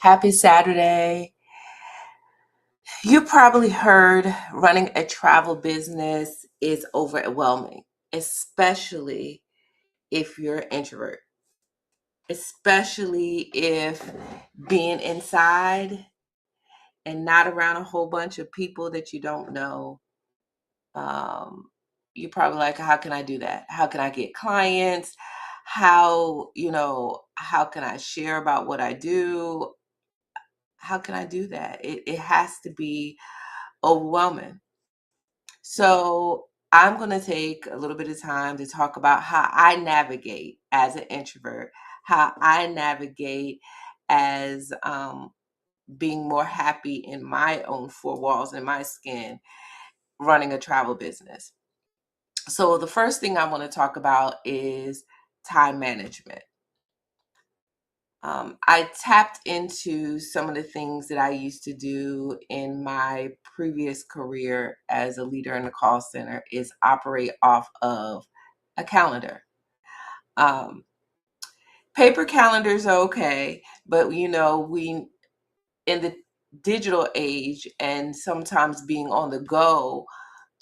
Happy Saturday. You probably heard running a travel business is overwhelming, especially if you're an introvert, especially if being inside and not around a whole bunch of people that you don't know. Um, you're probably like, how can I do that? How can I get clients? How can I share about what I do? How can I do that? It has to be overwhelming. So I'm going to take a little bit of time to talk about how I navigate as an introvert, how I navigate as being more happy in my own four walls and my skin running a travel business. So the first thing I want to talk about is time management. I tapped into some of the things that I used to do in my previous career as a leader in the call center is operate off of a calendar. Um, Paper calendars are okay, but we in the digital age and sometimes being on the go,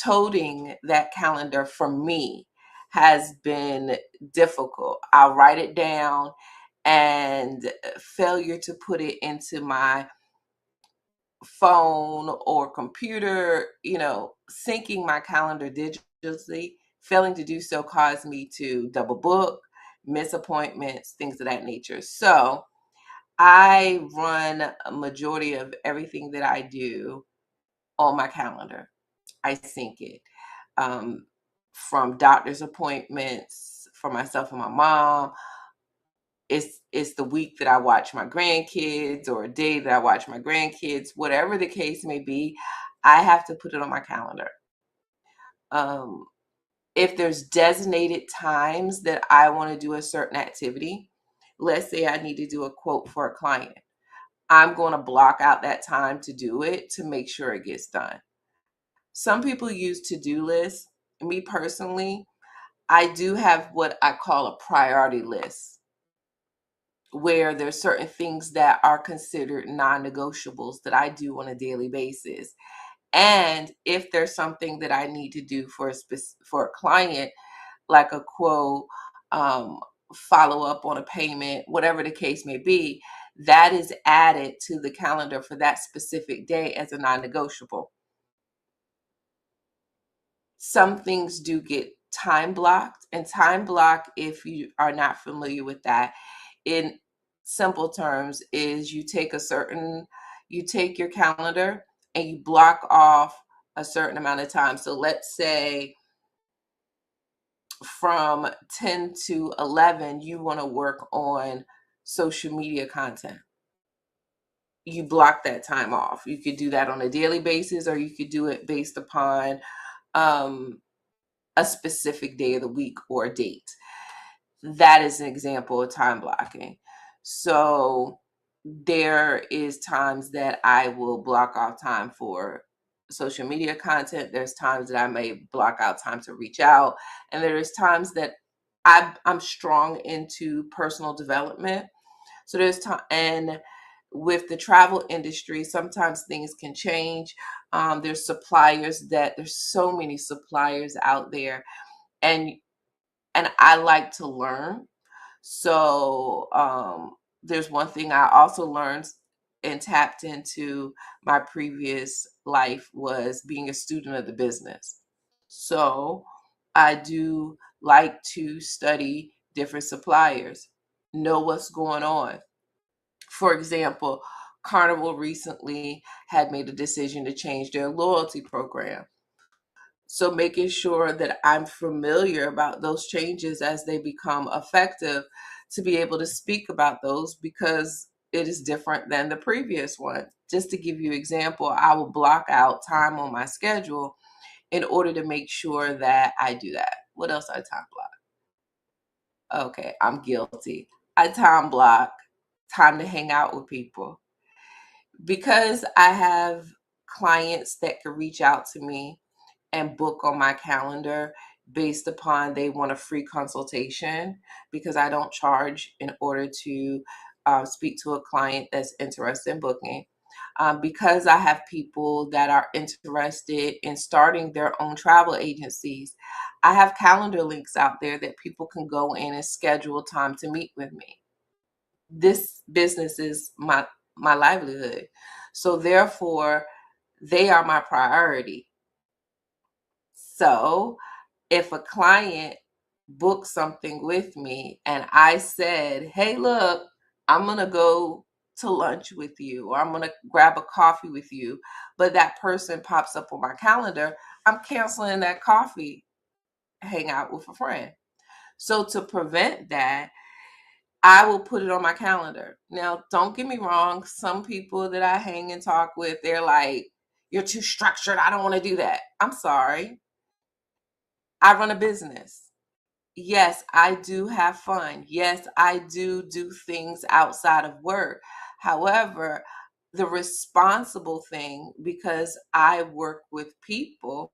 toting that calendar for me has been difficult. I'll write it down and failure to put it into my phone or computer, syncing my calendar digitally, failing to do so caused me to double book, miss appointments, things of that nature. So I run a majority of everything that I do on my calendar. I sync it. Um, from doctor's appointments for myself and my mom, it's the week that I watch my grandkids or a day that I watch my grandkids, whatever the case may be, I have to put it on my calendar. Um, if there's designated times that I want to do a certain activity, let's say I need to do a quote for a client, I'm going to block out that time to do it to make sure it gets done. Some people use to-do lists. Me personally, I do have what I call a priority list, where there's certain things that are considered non-negotiables that I do on a daily basis. And if there's something that I need to do for a client, like a quote, um, follow up on a payment, whatever the case may be, that is added to the calendar for that specific day as a non-negotiable. Some things do get time blocked, and time block, if you are not familiar with that, in simple terms is you take your calendar and you block off a certain amount of time. So let's say from 10 to 11 you want to work on social media content. You block that time off. You could do that on a daily basis, or you could do it based upon um, a specific day of the week or a date. That is an example of time blocking. So there is times that I will block off time for social media content. There's times that I may block out time to reach out. And there's times that I'm strong into personal development. So there's time, and with the travel industry, sometimes things can change. There's so many suppliers out there, and I like to learn. So there's one thing I also learned and tapped into my previous life was being a student of the business. So I do like to study different suppliers, know what's going on. For example, Carnival recently had made a decision to change their loyalty program. So making sure that I'm familiar about those changes as they become effective to be able to speak about those because it is different than the previous one. Just to give you an example, I will block out time on my schedule in order to make sure that I do that. What else I time block? Okay, I'm guilty. I time block time to hang out with people because I have clients that can reach out to me and book on my calendar based upon they want a free consultation, because I don't charge in order to speak to a client that's interested in booking. Because I have people that are interested in starting their own travel agencies, I have calendar links out there that people can go in and schedule time to meet with me. This business is my livelihood. So therefore, they are my priority. So if a client books something with me and I said, hey, look, I'm going to go to lunch with you, or I'm going to grab a coffee with you, but that person pops up on my calendar, I'm canceling that coffee hangout with a friend. So to prevent that, I will put it on my calendar. Now, don't get me wrong. Some people that I hang and talk with, they're like, you're too structured. I don't want to do that. I'm sorry. I run a business. Yes, I do have fun. Yes, I do things outside of work. However, the responsible thing, because I work with people,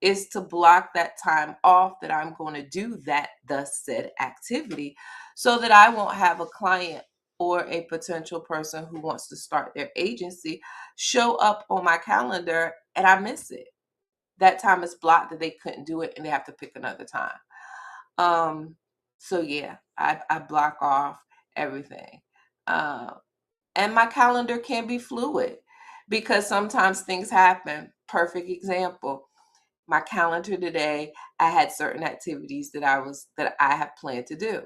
is to block that time off that I'm going to do that thus said activity, so that I won't have a client or a potential person who wants to start their agency show up on my calendar and I miss it. That time is blocked that they couldn't do it and they have to pick another time. Um, so yeah, I block off everything. Uh, and my calendar can be fluid because sometimes things happen. Perfect example. My calendar today, I had certain activities that I have planned to do.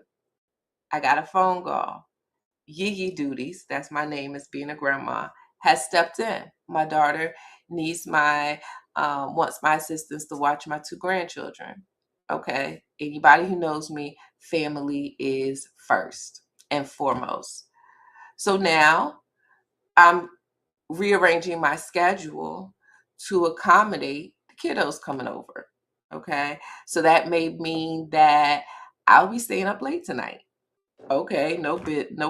I got a phone call. Yee Duties, that's my name as being a grandma, has stepped in. My daughter needs my wants my assistance to watch my two grandchildren. Okay. Anybody who knows me, family is first and foremost. So now I'm rearranging my schedule to accommodate the kiddos coming over. Okay. So that may mean that I'll be staying up late tonight. Okay, no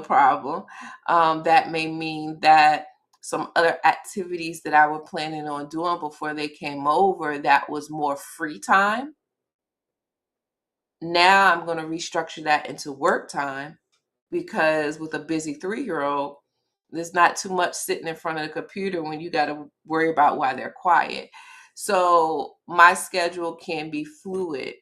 problem. That may mean that some other activities that I were planning on doing before they came over that was more free time. Now I'm going to restructure that into work time, because with a busy 3-year-old, there's not too much sitting in front of the computer when you got to worry about why they're quiet. So my schedule can be fluid,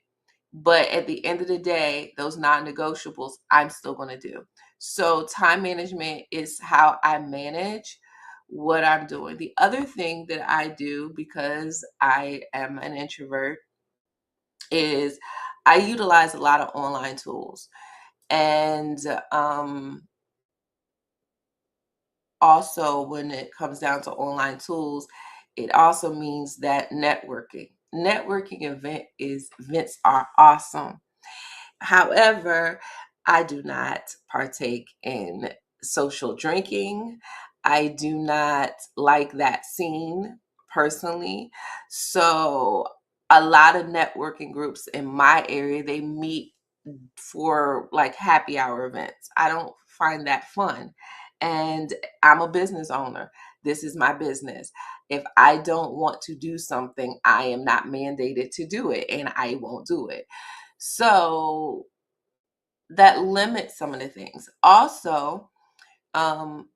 but at the end of the day, those non-negotiables, I'm still going to do. So time management is how I manage what I'm doing. The other thing that I do, because I am an introvert, is I utilize a lot of online tools. And also, when it comes down to online tools, it also means that networking events are awesome. However, I do not partake in social drinking. I do not like that scene personally. So a lot of networking groups in my area, they meet for like happy hour events. I don't find that fun. And I'm a business owner. This is my business. If I don't want to do something, I am not mandated to do it and I won't do it. So that limits some of the things. Also, um,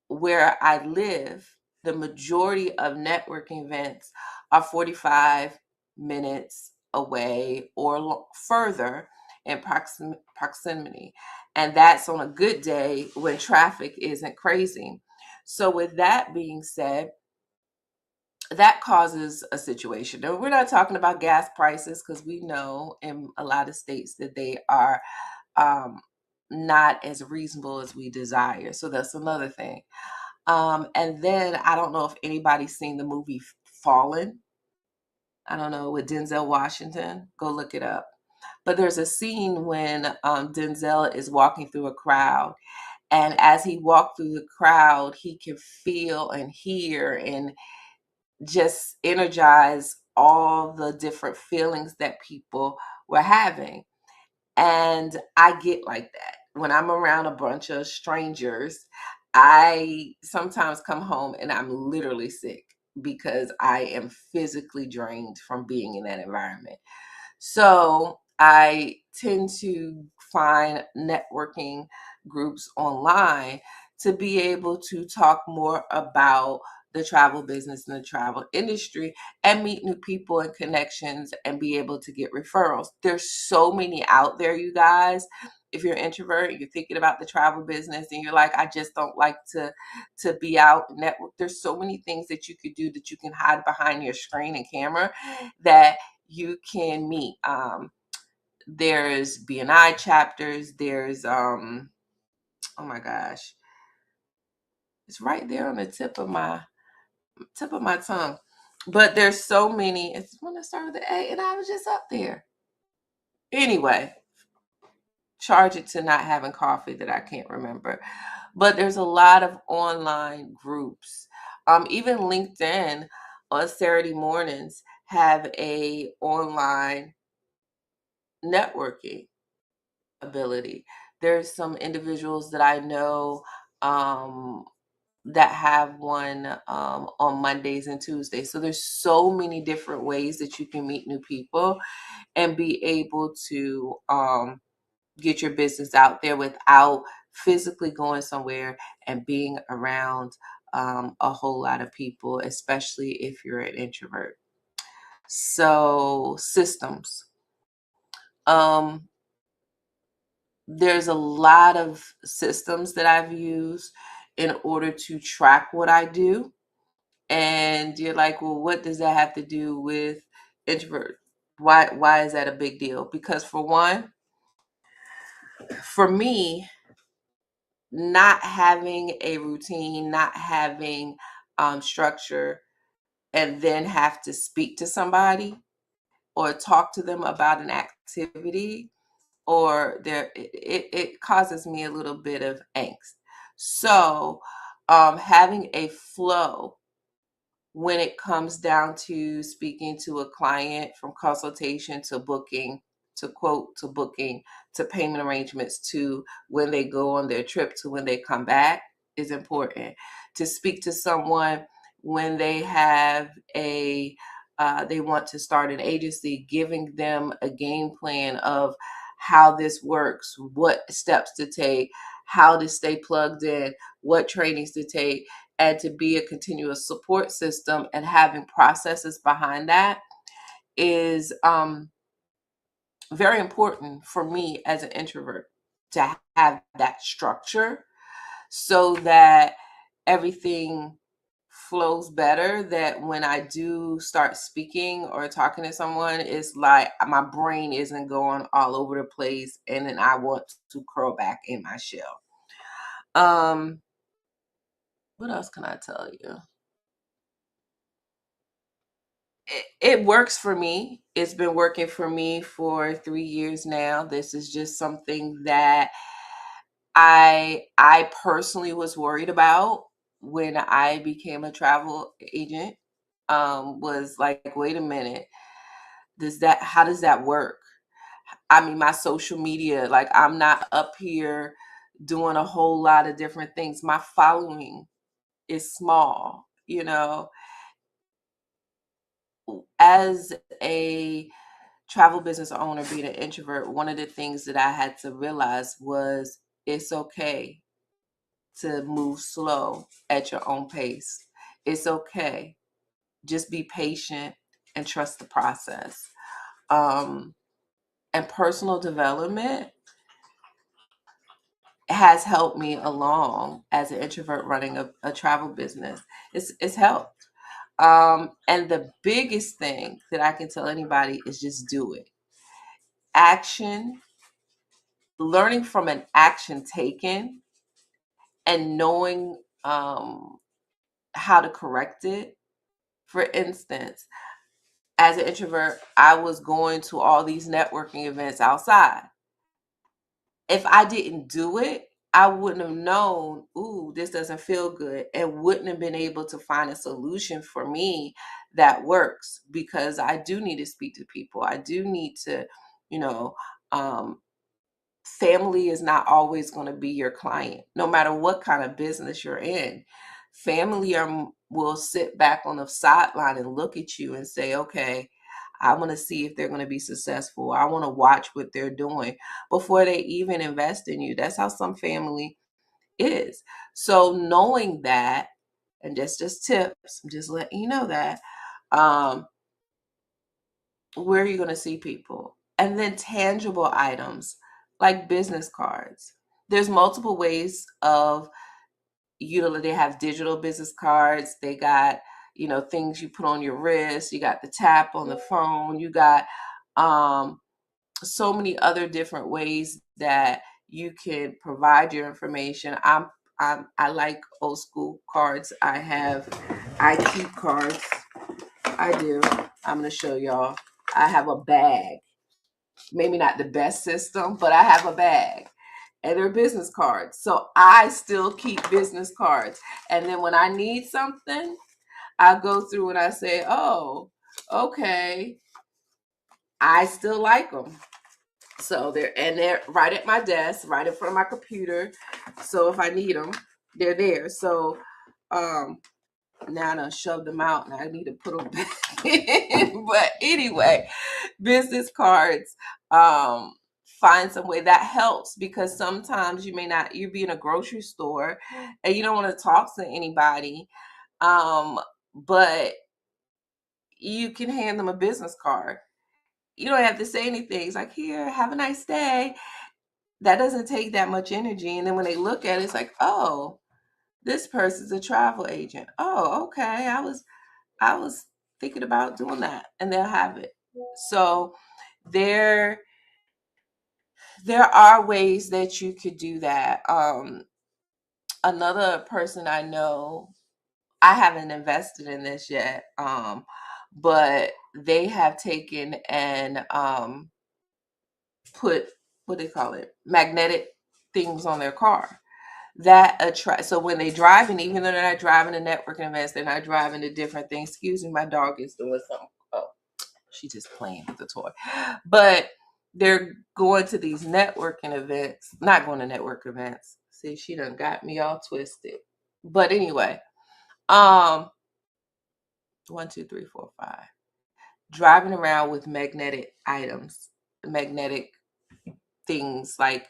where I live, the majority of networking events are 45 minutes away or further in proximity. And that's on a good day when traffic isn't crazy. So, with that being said, that causes a situation. Now, we're not talking about gas prices, because we know in a lot of states that they are um, not as reasonable as we desire. So that's another thing. And then I don't know if anybody's seen the movie Fallen. I don't know, with Denzel Washington. Go look it up. But there's a scene when Denzel is walking through a crowd. And as he walked through the crowd, he can feel and hear and just energize all the different feelings that people were having. And I get like that. When I'm around a bunch of strangers, I sometimes come home and I'm literally sick because I am physically drained from being in that environment. So I tend to find networking groups online to be able to talk more about the travel business and the travel industry and meet new people and connections and be able to get referrals. There's so many out there, you guys. If you're an introvert, you're thinking about the travel business and you're like, I just don't like to be out and network. There's so many things that you could do that you can hide behind your screen and camera that you can meet. There's BNI chapters. There's oh my gosh, it's right there on the tip of my tongue. But there's so many. It's when I started with the A, and I was just up there. Anyway, charge it to not having coffee that I can't remember. But there's a lot of online groups. Even LinkedIn on Saturday mornings have a online networking ability. There's some individuals that I know that have one on Mondays and Tuesdays. So there's so many different ways that you can meet new people and be able to get your business out there without physically going somewhere and being around a whole lot of people, especially if you're an introvert. So systems. Um, there's a lot of systems that I've used in order to track what I do. And you're like, well, what does that have to do with introvert? Why is that a big deal? Because for one, for me, not having a routine, not having structure, and then have to speak to somebody or talk to them about an activity, or it causes me a little bit of angst. So having a flow when it comes down to speaking to a client, from consultation to booking, to quote, to booking, to payment arrangements, to when they go on their trip, to when they come back, is important. To speak to someone when they have they want to start an agency, giving them a game plan of how this works, what steps to take, how to stay plugged in, what trainings to take, and to be a continuous support system and having processes behind that is very important for me as an introvert, to have that structure so that everything flows better, that when I do start speaking or talking to someone, it's like my brain isn't going all over the place and then I want to curl back in my shell. um what else can I tell you? It works for me. It's been working for me for 3 years now. This is just something that I personally was worried about when I became a travel agent. Was like, wait a minute, how does that work? I mean, my social media, like, I'm not up here doing a whole lot of different things. My following is small. As a travel business owner, being an introvert, one of the things that I had to realize was it's okay to move slow at your own pace. It's okay. Just be patient and trust the process. Um, and personal development has helped me along as an introvert running a travel business. It's helped. And the biggest thing that I can tell anybody is just do it. Action, learning from an action taken and knowing how to correct it. For instance, as an introvert, I was going to all these networking events outside. If I didn't do it, I wouldn't have known, ooh, this doesn't feel good, and wouldn't have been able to find a solution for me that works, because I do need to speak to people. I do need to, you know, um, family is not always going to be your client, no matter what kind of business you're in. Family will sit back on the sideline and look at you and say, okay, I want to see if they're going to be successful. I want to watch what they're doing before they even invest in you. That's how some family is. So knowing that, and that's just tips, I'm just letting you know that, um, where are you going to see people? And then tangible items like business cards. There's multiple ways of they have digital business cards. They got, things you put on your wrist. You got the tap on the phone. You got um, so many other different ways that you can provide your information. I like old school cards. I keep cards. I do. I'm gonna show y'all. I have a bag. Maybe not the best system, but I have a bag. And they're business cards. So I still keep business cards. And then when I need something, I go through and I say, oh, okay, I still like them. So they're right at my desk, right in front of my computer. So if I need them, they're there. So now I done shoved them out and I need to put them back in. But anyway, business cards, find some way that helps, because sometimes you be in a grocery store and you don't want to talk to anybody. But you can hand them a business card. You don't have to say anything. It's like, here, have a nice day. That doesn't take that much energy. And then when they look at it, it's like, oh, this person's a travel agent. Oh, okay. I was thinking about doing that, and they'll have it. So there there are ways that you could do that. Another person I know, I haven't invested in this yet, but they have taken and put, what do they call it, magnetic things on their car that attract. So when they drive, and even though they're not driving to networking events, they're not driving to different things. Excuse me, my dog is doing something. Oh, she's just playing with the toy. But they're going to these networking events, not going to network events. See, she done got me all twisted. But anyway, um, 1, 2, 3, 4, 5. Driving around with magnetic items, magnetic things like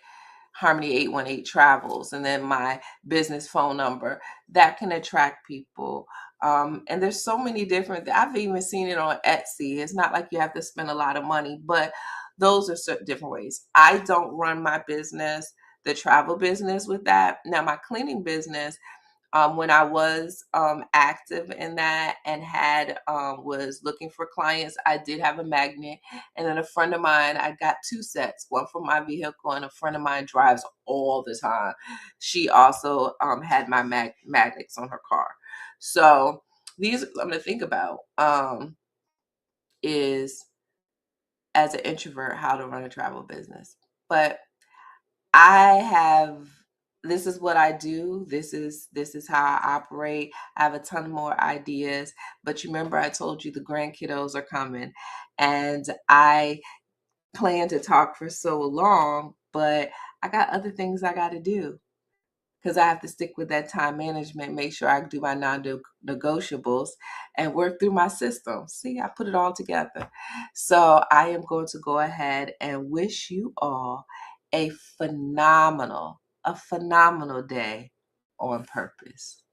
Harmony 818 Travels, and then my business phone number that can attract people. And there's so many different, I've even seen it on Etsy. It's not like you have to spend a lot of money, but those are certain different ways. I don't run my business, the travel business, with that. Now, my cleaning business, when I was active in that and was looking for clients, I did have a magnet. And then a friend of mine, I got 2 sets, one for my vehicle, and a friend of mine drives all the time. She also had my magnets on her car. So these I'm going to think about, is, as an introvert, how to run a travel business. But I have this is what I do. This is how I operate. I have a ton more ideas, but you remember I told you the grandkiddos are coming, and I plan to talk for so long, but I got other things I got to do, because I have to stick with that time management, make sure I do my non-negotiables and work through my system. See, I put it all together. So I am going to go ahead and wish you all a phenomenal day on purpose.